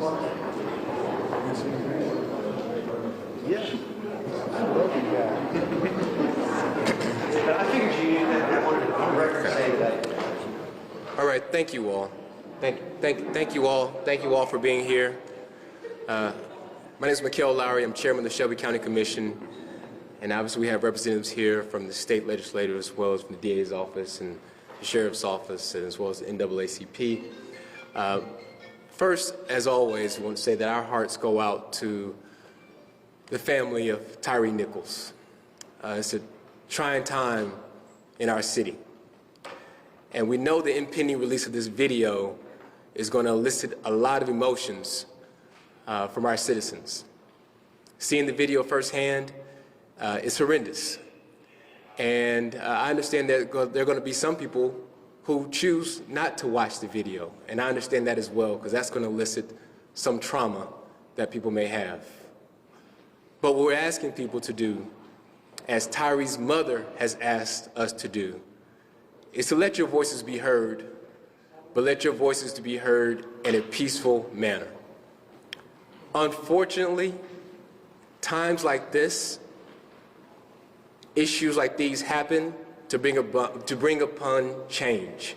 Yeah. I love you guys. But I figured you knew that. I wanted to on record say that. All right, thank you all. Thank you all. Thank you all for being here. My name is Mikael Lowry. I'm chairman of the Shelby County Commission. And obviously we have representatives here from the state legislature as well as from the DA's office and the sheriff's office and as well as the NAACP. First, as always, I want to say that our hearts go out to the family of Tyre Nichols. It's a trying time in our city. And we know the impending release of this video is going to elicit a lot of emotions from our citizens. Seeing the video firsthand is horrendous. And I understand that there are going to be some people who choose not to watch the video. And I understand that as well, because that's going to elicit some trauma that people may have. But what we're asking people to do, as Tyre's mother has asked us to do, is to let your voices be heard, but let your voices to be heard in a peaceful manner. Unfortunately, times like this, issues like these happen to bring upon change.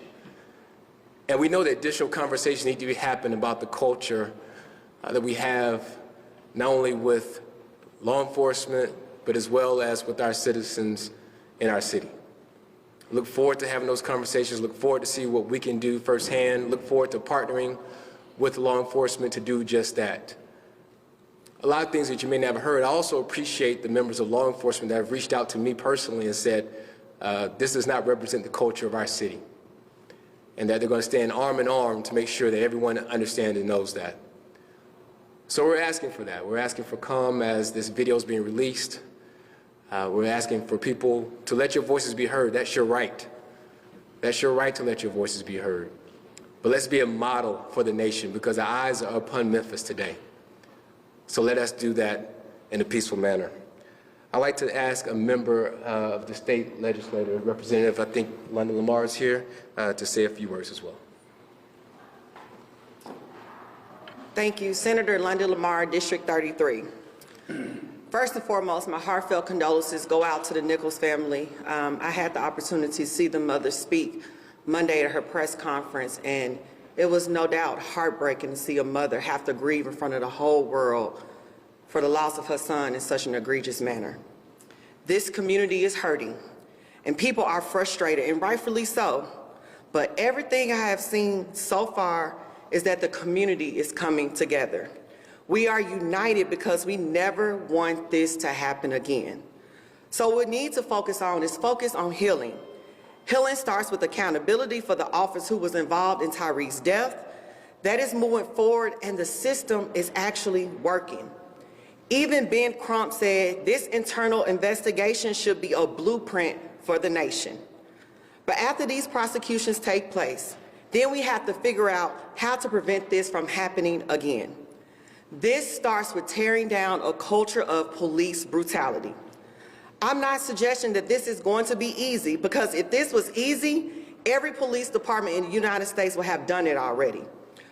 And we know that additional conversations need to be happening about the culture that we have, not only with law enforcement, but as well as with our citizens in our city. Look forward to having those conversations, look forward to see what we can do firsthand, look forward to partnering with law enforcement to do just that. A lot of things that you may not have heard. I also appreciate the members of law enforcement that have reached out to me personally and said, this does not represent the culture of our city, and that they're going to stand arm in arm to make sure that everyone understands and knows that. So we're asking for that. We're asking for calm as this video is being released. We're asking for people to let your voices be heard. That's your right. That's your right to let your voices be heard. But let's be a model for the nation, because our eyes are upon Memphis today. So let us do that in a peaceful manner. I'd like to ask a member of the state legislature, Representative, I think London Lamar is here, to say a few words as well. Thank you. Senator London Lamar, District 33. First and foremost, my heartfelt condolences go out to the Nichols family. I had the opportunity to see the mother speak Monday at her press conference, and it was no doubt heartbreaking to see a mother have to grieve in front of the whole world for the loss of her son in such an egregious manner. This community is hurting, and people are frustrated, and rightfully so. But everything I have seen so far is that the community is coming together. We are united because we never want this to happen again. So what we need to focus on is focus on healing. Healing starts with accountability for the officers who was involved in Tyre's death. That is moving forward, and the system is actually working. Even Ben Crump said this internal investigation should be a blueprint for the nation. But after these prosecutions take place, then we have to figure out how to prevent this from happening again. This starts with tearing down a culture of police brutality. I'm not suggesting that this is going to be easy, because if this was easy, every police department in the United States would have done it already.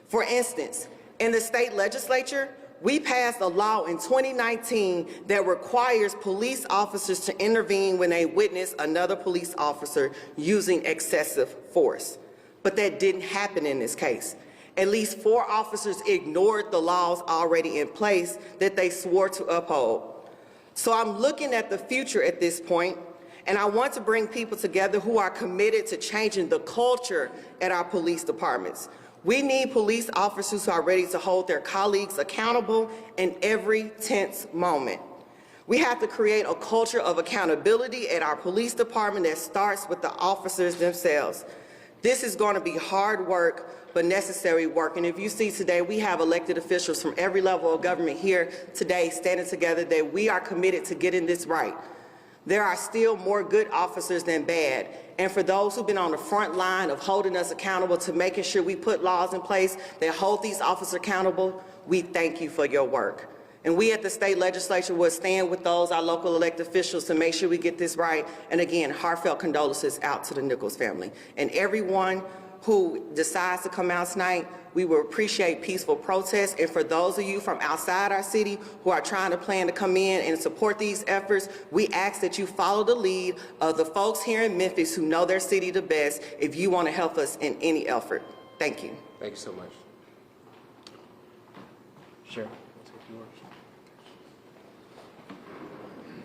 For instance, in the state legislature, we passed a law in 2019 that requires police officers to intervene when they witness another police officer using excessive force. But that didn't happen in this case. At least 4 officers ignored the laws already in place that they swore to uphold. So I'm looking at the future at this point, and I want to bring people together who are committed to changing the culture at our police departments. We need police officers who are ready to hold their colleagues accountable in every tense moment. We have to create a culture of accountability at our police department that starts with the officers themselves. This is going to be hard work, but necessary work. And if you see today, we have elected officials from every level of government here today standing together that we are committed to getting this right. There are still more good officers than bad. And for those who've been on the front line of holding us accountable to making sure we put laws in place that hold these officers accountable, we thank you for your work. And we at the state legislature will stand with those, our local elected officials, to make sure we get this right. And again, heartfelt condolences out to the Nichols family. And everyone who decides to come out tonight, we will appreciate peaceful protests. And for those of you from outside our city who are trying to plan to come in and support these efforts, we ask that you follow the lead of the folks here in Memphis who know their city the best if you want to help us in any effort. Thank you. Thank you so much. Sure.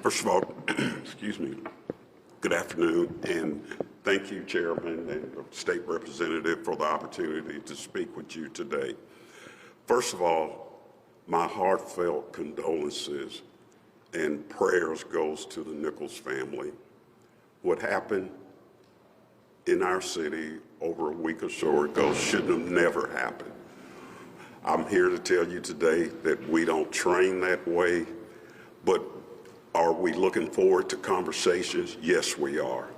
First of all, excuse me, good afternoon, and thank you, Chairman and State Representative, for the opportunity to speak with you today. First of all, my heartfelt condolences and prayers goes to the Nichols family. What happened in our city over a week or so ago shouldn't have never happened. I'm here to tell you today that we don't train that way, but are we looking forward to conversations? Yes, we are.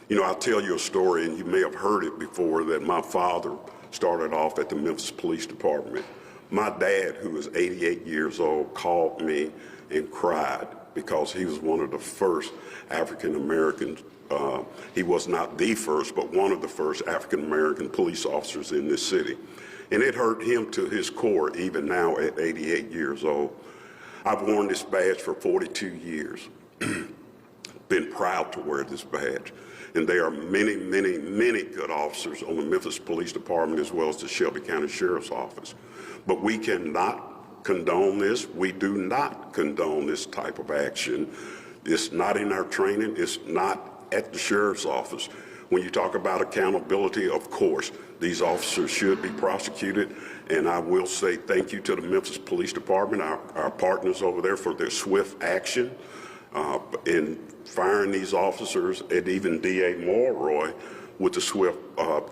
You know, I'll tell you a story, and you may have heard it before, that my father started off at the Memphis Police Department. My dad, who was 88 years old, called me and cried because he was one of the first African-American, he was not the first, but one of the first African-American police officers in this city. And it hurt him to his core, even now at 88 years old. I've worn this badge for 42 years, been proud to wear this badge. And there are many, many, many good officers on the Memphis Police Department as well as the Shelby County Sheriff's Office. But we cannot condone this. We do not condone this type of action. It's not in our training. It's not at the Sheriff's Office. When you talk about accountability, of course, these officers should be prosecuted. And I will say thank you to the Memphis Police Department, our partners over there, for their swift action in firing these officers, and even D.A. Mulroy with the swift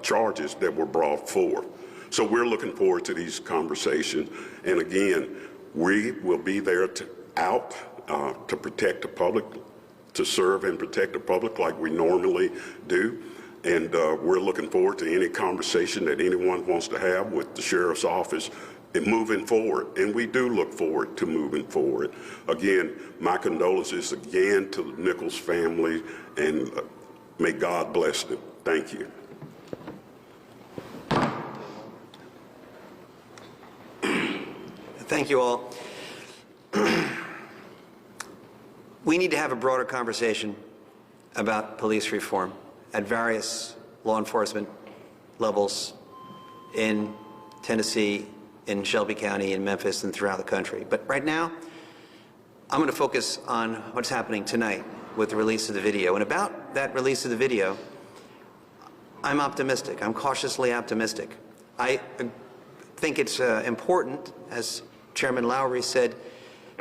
charges that were brought forth. So we're looking forward to these conversations. And again, we will be there to protect the public, to serve and protect the public like we normally do. And we're looking forward to any conversation that anyone wants to have with the Sheriff's Office and moving forward. And we do look forward to moving forward. Again, my condolences again to the Nichols family, and may God bless them. Thank you. Thank you all. We need to have a broader conversation about police reform at various law enforcement levels in Tennessee, in Shelby County, in Memphis, and throughout the country. But right now, I'm going to focus on what's happening tonight with the release of the video. And about that release of the video, I'm optimistic. I'm cautiously optimistic. I think it's important, as Chairman Lowry said,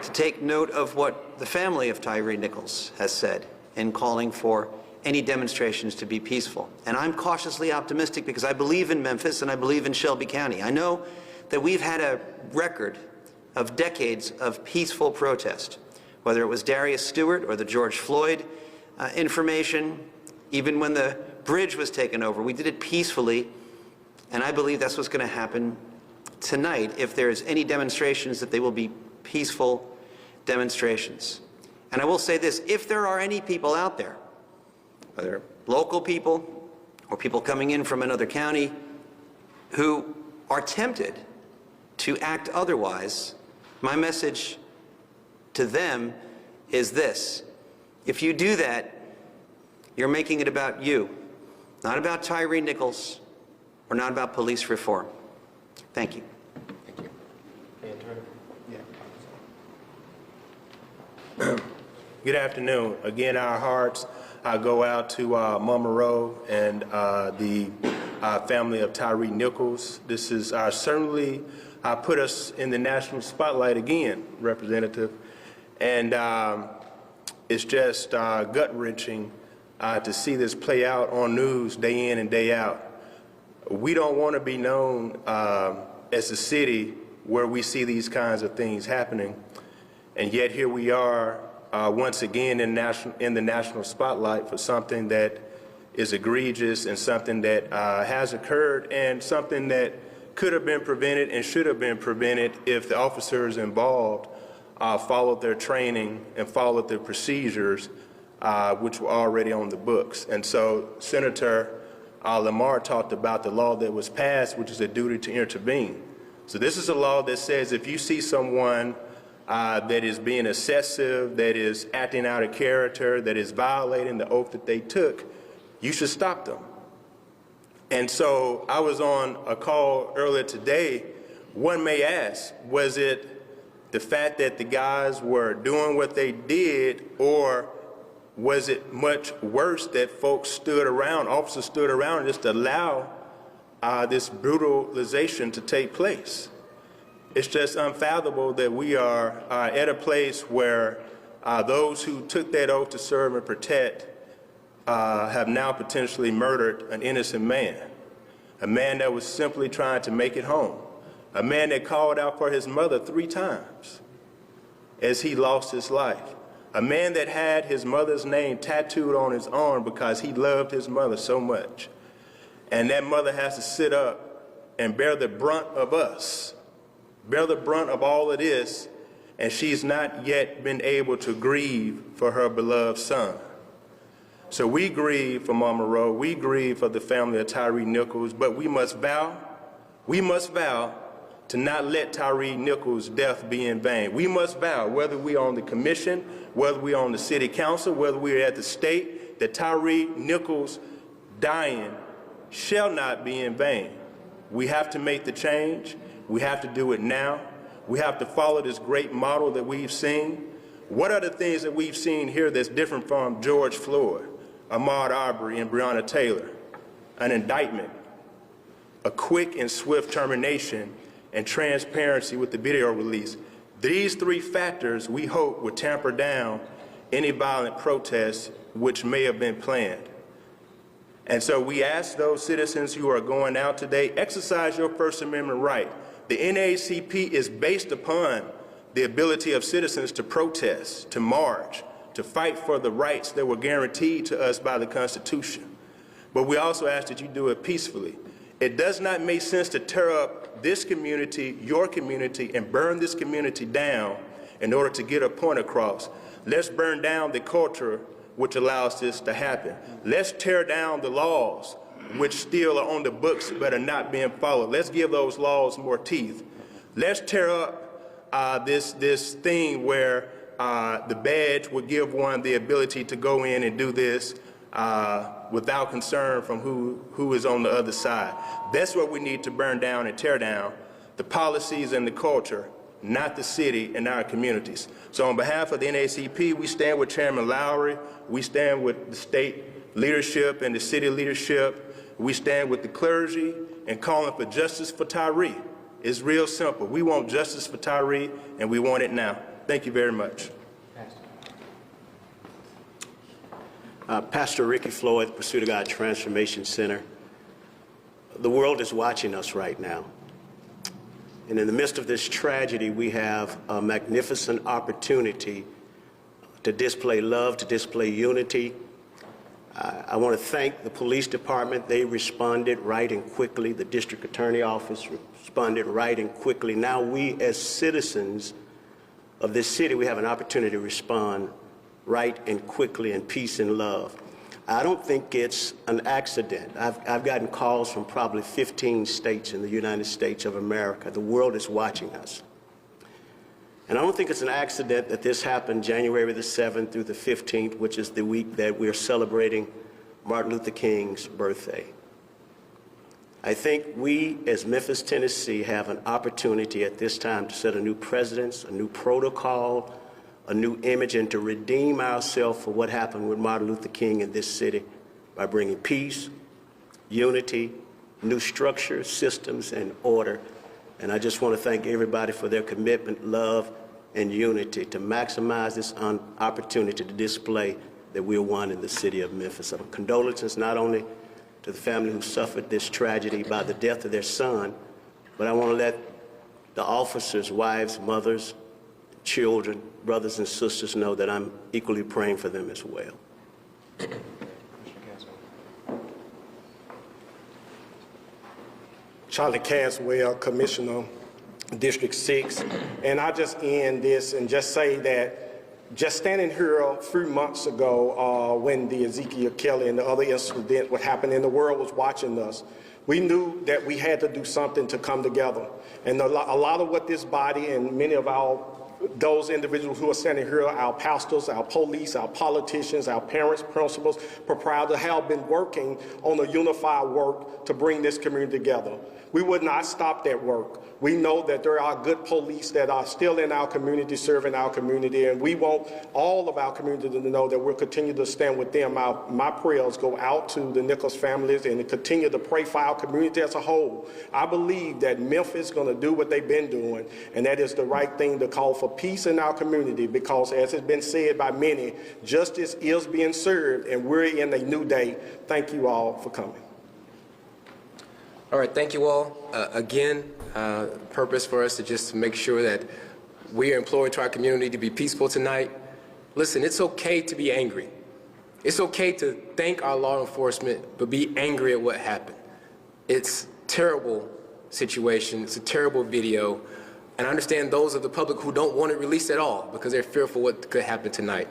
to take note of what the family of Tyre Nichols has said in calling for any demonstrations to be peaceful. And I'm cautiously optimistic because I believe in Memphis and I believe in Shelby County. I know that we've had a record of decades of peaceful protest, whether it was Darius Stewart or the George Floyd information, even when the bridge was taken over, we did it peacefully. And I believe that's what's going to happen tonight. If there's any demonstrations, that they will be peaceful demonstrations. And I will say this, if there are any people out there, whether local people or people coming in from another county, who are tempted to act otherwise, my message to them is this: if you do that, you're making it about you, not about Tyre Nichols or not about police reform. Thank you. Thank you. Good afternoon. Again, our hearts go out to Mama Rowe and the family of Tyre Nichols. This is certainly put us in the national spotlight again, Representative. And it's just gut-wrenching to see this play out on news day in and day out. We don't want to be known as a city where we see these kinds of things happening. And yet here we are once again in the national spotlight for something that is egregious and something that has occurred and something that could have been prevented and should have been prevented if the officers involved followed their training and followed their procedures, which were already on the books. And so, Senator, Lamar talked about the law that was passed, which is a duty to intervene. So this is a law that says if you see someone that is being excessive, that is acting out of character, that is violating the oath that they took, you should stop them. And so I was on a call earlier today. One may ask, was it the fact that the guys were doing what they did, or was it much worse that folks stood around, officers stood around and just allow this brutalization to take place? It's just unfathomable that we are at a place where those who took that oath to serve and protect have now potentially murdered an innocent man, a man that was simply trying to make it home, a man that called out for his mother 3 times as he lost his life, a man that had his mother's name tattooed on his arm because he loved his mother so much. And that mother has to sit up and bear the brunt of us, bear the brunt of all of this, and she's not yet been able to grieve for her beloved son. So we grieve for Mama Rowe, we grieve for the family of Tyre Nichols, but we must vow to not let Tyre Nichols' death be in vain. We must vow, whether we're on the commission, whether we're on the city council, whether we're at the state, that Tyre Nichols' dying shall not be in vain. We have to make the change. We have to do it now. We have to follow this great model that we've seen. What are the things that we've seen here that's different from George Floyd, Ahmaud Arbery, and Breonna Taylor? An indictment, a quick and swift termination, and transparency with the video release. These 3 factors, we hope, would tamper down any violent protests which may have been planned. And so we ask those citizens who are going out today, exercise your First Amendment right. The NAACP is based upon the ability of citizens to protest, to march, to fight for the rights that were guaranteed to us by the Constitution. But we also ask that you do it peacefully. It does not make sense to tear up this community, your community, and burn this community down in order to get a point across. Let's burn down the culture which allows this to happen. Let's tear down the laws which still are on the books but are not being followed. Let's give those laws more teeth. Let's tear up this thing where the badge would give one the ability to go in and do this without concern from who is on the other side. That's what we need to burn down and tear down, the policies and the culture, not the city and our communities. So on behalf of the NAACP, we stand with Chairman Lowry, we stand with the state leadership and the city leadership, we stand with the clergy and calling for justice for Tyre. It's real simple. We want justice for Tyre, and we want it now. Thank you very much. Pastor Ricky Floyd, Pursuit of God Transformation Center. The world is watching us right now. And in the midst of this tragedy, we have a magnificent opportunity to display love, to display unity. I want to thank the police department. They responded right and quickly. The district attorney office responded right and quickly. Now we, as citizens of this city, we have an opportunity to respond right and quickly in peace and love. I don't think it's an accident. I've gotten calls from probably 15 states in the United States of America. The world is watching us. And I don't think it's an accident that this happened January the 7th through the 15th, which is the week that we're celebrating Martin Luther King's birthday. I think we, as Memphis, Tennessee, have an opportunity at this time to set a new precedence, a new protocol, a new image, and to redeem ourselves for what happened with Martin Luther King in this city by bringing peace, unity, new structures, systems, and order. And I just want to thank everybody for their commitment, love, and unity to maximize this opportunity to display that we're one in the city of Memphis. So condolences not only to the family who suffered this tragedy by the death of their son, but I want to let the officers, wives, mothers, children, brothers and sisters know that I'm equally praying for them as well. Charlie Caswell, Commissioner, District 6. And I just end this and just say that just standing here a few months ago when the Ezekiel Kelly and the other incident what happened and the world was watching us, we knew that we had to do something to come together. And a lot of what this body and many of those individuals who are standing here, our pastors, our police, our politicians, our parents, principals, proprietors, have been working on a unified work to bring this community together. We would not stop that work. We know that there are good police that are still in our community, serving our community, and we want all of our community to know that we'll continue to stand with them. My prayers go out to the Nichols families and to continue to pray for our community as a whole. I believe that Memphis is going to do what they've been doing, and that is the right thing to call for peace in our community, because as has been said by many, justice is being served, and we're in a new day. Thank you all for coming. All right, thank you all. Again, purpose for us to just make sure that we are employed to our community to be peaceful tonight. Listen, it's okay to be angry. It's okay to thank our law enforcement, but be angry at what happened. It's a terrible situation. It's a terrible video. And I understand those of the public who don't want it released at all because they're fearful what could happen tonight.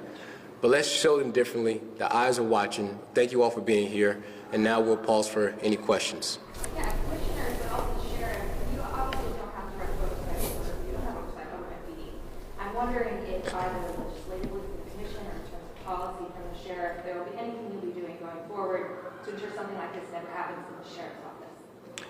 But let's show them differently. The eyes are watching. Thank you all for being here. And now we'll pause for any questions. Yeah, commissioners, but also sheriff, you obviously don't have direct oversight, or you don't have oversight over MPD. I'm wondering if either legislatively from the commission or in terms of policy from the sheriff, there will be anything you'll be doing going forward to ensure something like this never happens in the sheriff's office.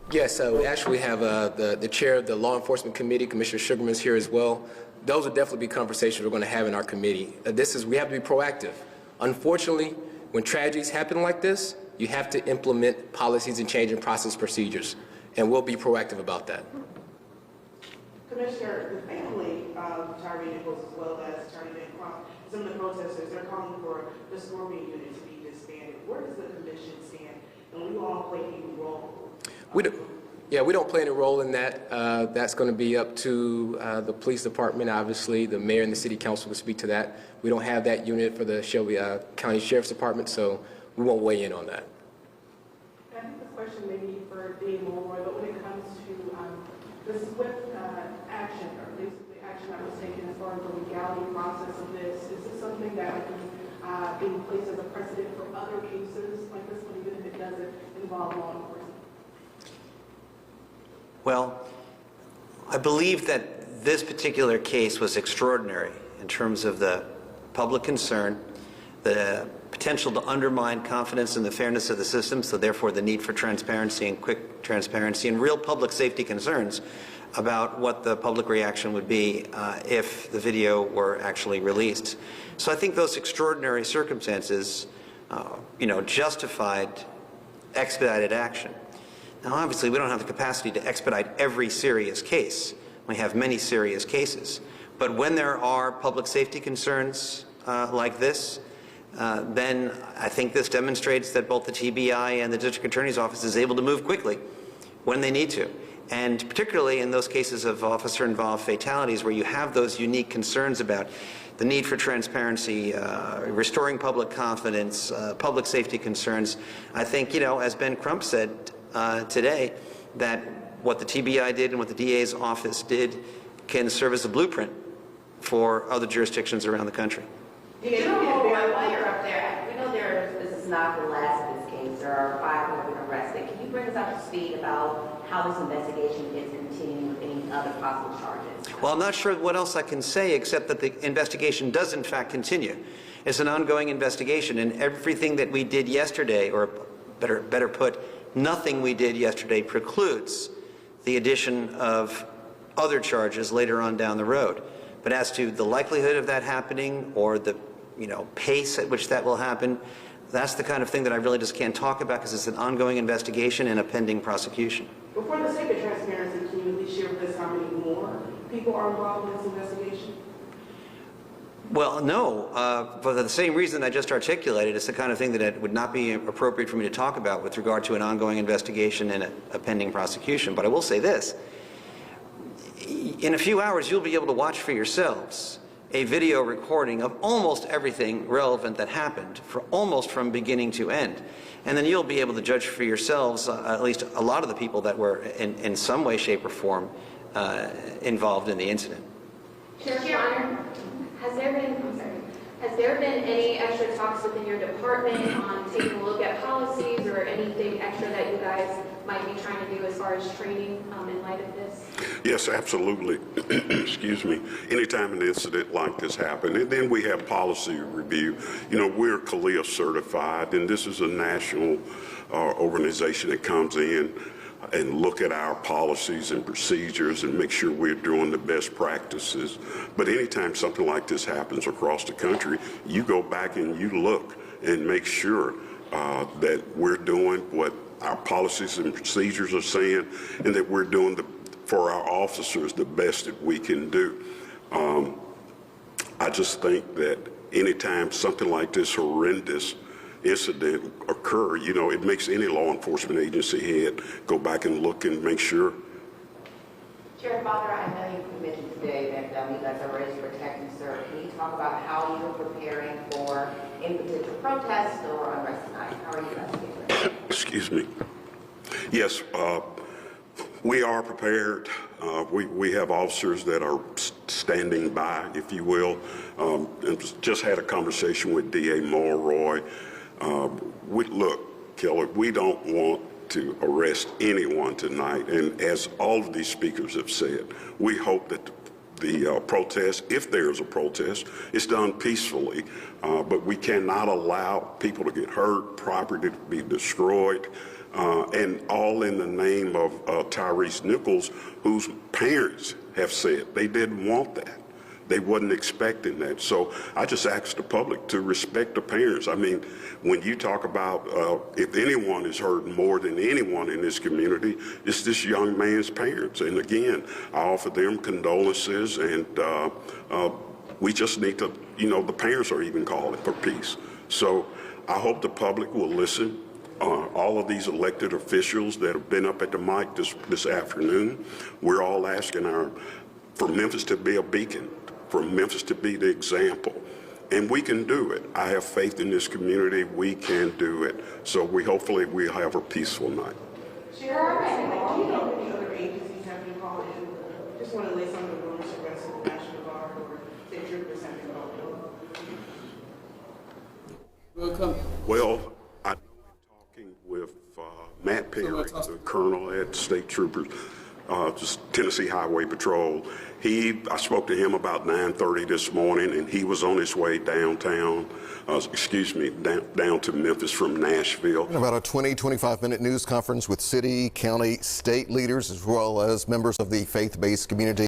Yes, we actually have the chair of the Law Enforcement Committee, Commissioner Sugarman, is here as well. Those will definitely be conversations we're going to have in our committee. We have to be proactive. Unfortunately, when tragedies happen like this, you have to implement policies and change in process procedures, and we'll be proactive about that. Commissioner, the family of Tyre Nichols, as well as Tyre Crump, some of the protesters, they're calling for the Scorpion unit to be disbanded. Where does the commission stand, and will you all play any role? We don't play any role in that. That's going to be up to the police department. Obviously, the mayor and the city council will speak to that. We don't have that unit for the Shelby County Sheriff's Department, so we won't weigh in on that. I think this question may be for Dean Mulroy, but when it comes to the swift action, or at least the action that was taken as far as the legality process of this, is this something that would be in place as a precedent for other cases like this one, even if it doesn't involve law enforcement? Well, I believe that this particular case was extraordinary in terms of the public concern, the potential to undermine confidence in the fairness of the system, so therefore the need for transparency and quick transparency and real public safety concerns about what the public reaction would be if the video were actually released. So I think those extraordinary circumstances, justified expedited action. Now, obviously, we don't have the capacity to expedite every serious case. We have many serious cases. But when there are public safety concerns like this, then I think this demonstrates that both the TBI and the District Attorney's Office is able to move quickly when they need to. And particularly in those cases of officer-involved fatalities where you have those unique concerns about the need for transparency, restoring public confidence, public safety concerns, I think, as Ben Crump said today, that what the TBI did and what the DA's office did can serve as a blueprint for other jurisdictions around the country. While you're up there, we know this is not the last of this case. There are 5 who have been arrested. Can you bring us up to speed about how this investigation is continuing with any other possible charges? Well, I'm not sure what else I can say except that the investigation does in fact continue. It's an ongoing investigation, and everything that we did yesterday, or better put, nothing we did yesterday precludes the addition of other charges later on down the road. But as to the likelihood of that happening or the pace at which that will happen, that's the kind of thing that I really just can't talk about because it's an ongoing investigation and a pending prosecution. But for the sake of transparency, can you at least share with us how many more people are involved in this investigation? Well, no, for the same reason I just articulated. It's the kind of thing that it would not be appropriate for me to talk about with regard to an ongoing investigation and a pending prosecution. But I will say this. In a few hours, you'll be able to watch for yourselves a video recording of almost everything relevant that happened, almost from beginning to end. And then you'll be able to judge for yourselves, at least a lot of the people that were in some way, shape, or form involved in the incident. Chairman, Has there been, has there been any extra talks within your department on taking a look at policies or anything extra that you guys might be trying to do as far as training in light of this? Yes, absolutely. Excuse me. Anytime an incident like this happens, and then we have policy review. You know, we're CALEA certified, and this is a national organization that comes in and look at our policies and procedures and make sure we're doing the best practices. But anytime something like this happens across the country, you go back and you look and make sure that we're doing what our policies and procedures are saying, and that we're doing for our officers the best that we can do. I just think that anytime something like this horrendous incident occur, you know, it makes any law enforcement agency head go back and look and make sure. Sheriff Butler, I know you mentioned today that you guys are ready to protect and serve. Can you talk about how you're preparing for any potential protests or unrest tonight? How are you guys getting ready? Excuse me. Yes, we are prepared. We have officers that are standing by, if you will. And just had a conversation with DA Mulroy. Look, Keller, we don't want to arrest anyone tonight. And as all of these speakers have said, we hope that the protest, if there's a protest, is done peacefully. But we cannot allow people to get hurt, property to be destroyed, and all in the name of Tyrese Nichols, whose parents have said they didn't want that. They wasn't expecting that. So I just asked the public to respect the parents. I mean, when you talk about if anyone is hurting more than anyone in this community, it's this young man's parents. And again, I offer them condolences, and we just need to, you know, the parents are even calling for peace. So I hope the public will listen. All of these elected officials that have been up at the mic this afternoon, we're all asking for Memphis to be a beacon, for Memphis to be the example. And we can do it. I have faith in this community. We can do it. So hopefully we'll have a peaceful night. Sheriff, do you know if any other agencies have been called in? Just want to lay some of the rumors to rest of the National Guard or state troopers have been called in. Welcome. Well, I know I'm talking with Matt Perry, the colonel at State Troopers, just Tennessee Highway Patrol. I spoke to him about 9:30 this morning, and he was on his way downtown, down to Memphis from Nashville. In about a 25-minute news conference with city, county, state leaders, as well as members of the faith-based community.